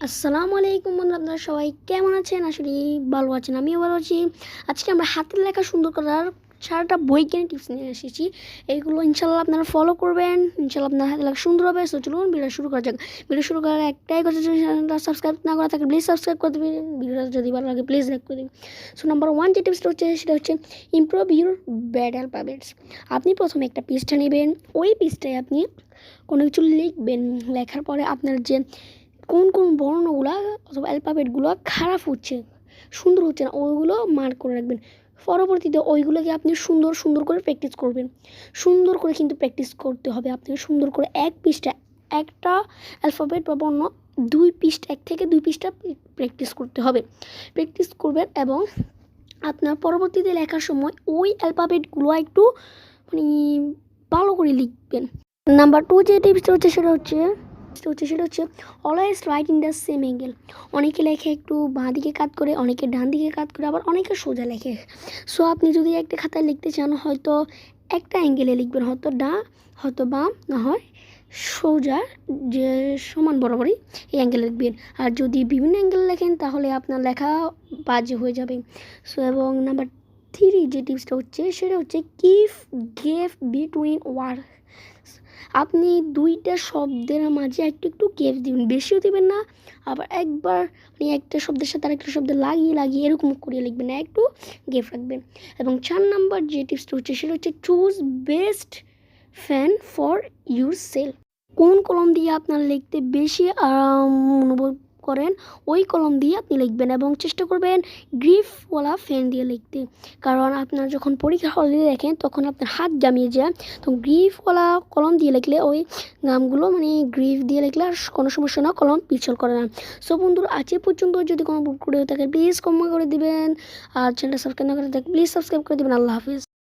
আসসালামু আলাইকুম বন্ধুরা, আপনারা সবাই কেমন আছেন? আসলে ভালো আছেন, আমিও ভালো আছি। আজকে আমরা হাতের লেখা সুন্দর করার সারাটা বৈজ্ঞানিক টিপস নিয়ে এসেছি। এইগুলো ইনশাল্লাহ আপনারা ফলো করবেন, ইনশাল্লাহ আপনার হাতের লেখা সুন্দর হবে। সো চলুন ভিডিও শুরু করা যাক। ভিডিও শুরু করার একটাই কথা, যদি চ্যানেলটা সাবস্ক্রাইব না করা থাকে প্লিজ সাবস্ক্রাইব করে দেবেন। ভিডিওটা যদি ভালো লাগে প্লিজ লাইক করে দেবেন। সো নাম্বার ওয়ান যে টিপসটা হচ্ছে সেটা হচ্ছে ইমপ্রুভ ইউর ব্যাড অ্যালফাবেটস। আপনি প্রথমে একটা পৃষ্ঠা নেবেন, ওই পৃষ্ঠায় আপনি কোনো কিছু লিখবেন। লেখার পরে আপনার যে কোন কোন বর্ণগুলো অথবা অ্যালফাবেটগুলো খারাপ হচ্ছে, সুন্দর হচ্ছে না, ওইগুলো মার্ক করে রাখবেন। পরবর্তীতে ওইগুলোকে আপনি সুন্দর সুন্দর করে প্র্যাকটিস করবেন। সুন্দর করে কিন্তু প্র্যাকটিস করতে হবে। আপনি সুন্দর করে এক পৃষ্ঠা একটা অ্যালফাবেট বা বর্ণ এক থেকে দুই পৃষ্ঠা প্র্যাকটিস করতে হবে। প্র্যাকটিস করবেন এবং আপনার পরবর্তীতে লেখার সময় ওই অ্যালফাবেটগুলো একটু মানে ভালো করে লিখবেন। নাম্বার টু যে টিপসটা হচ্ছে সেটা হচ্ছে always right in the same angle. অনেকে লেখে একটু বাঁ দিকে কাত করে, অনেকে ডান দিকে কাত করে, আবার অনেকে সোজা লেখে। সো আপনি যদি একটা খাতায় লিখতে চান, হয়তো একটা অ্যাঙ্গেলে লিখবেন, হয়তো বাম, না হয় সোজা, যে সমান বরাবরই এই অ্যাঙ্গেলে লিখবেন। আর যদি বিভিন্ন অ্যাঙ্গেলে লেখেন তাহলে আপনার লেখা বাজে হয়ে যাবে। সো এবং নাম্বার থ্রি যে টিপসটা হচ্ছে সেটা হচ্ছে কিপ গেপ বিটুইন ওয়ার্ড। আপনি দুইটা শব্দের মাঝে একটু একটু গ্যাপ দিবেন, বেশিও দিবেন না, আবার একবার মানে একটা শব্দের সাথে আরেকটা শব্দ লাগিয়ে এরকম করে লিখবেন না, একটু গ্যাপ রাখবেন। এবং 4 নাম্বার যে টিপসটা হচ্ছে সেটা হচ্ছে choose best fan for your self. কোন কলম দিয়ে আপনার লিখতে বেশি আরাম অনুভব করেন ওই কলম দিয়ে আপনি লিখবেন এবং চেষ্টা করবেন গ্রিপওয়ালা ফ্যান দিয়ে লিখতে। কারণ আপনার যখন পরীক্ষা হলে লেখেন তখন আপনার হাত জামিয়ে যায়, তো গ্রিপওয়ালা কলম দিয়ে লিখলে ওই নামগুলো মানে গ্রিপ দিয়ে লিখলে আর কোনো সমস্যা না, কলম পিছল করে না। সো বন্ধুরা, আজ পর্যন্ত যদি কোনো ভুল করে থাকে প্লিজ ক্ষমা করে দিবেন। আর চ্যানেলটা সাবস্ক্রাইব না করে থাকে প্লিজ সাবস্ক্রাইব করে দেবেন। আল্লাহ হাফিজ।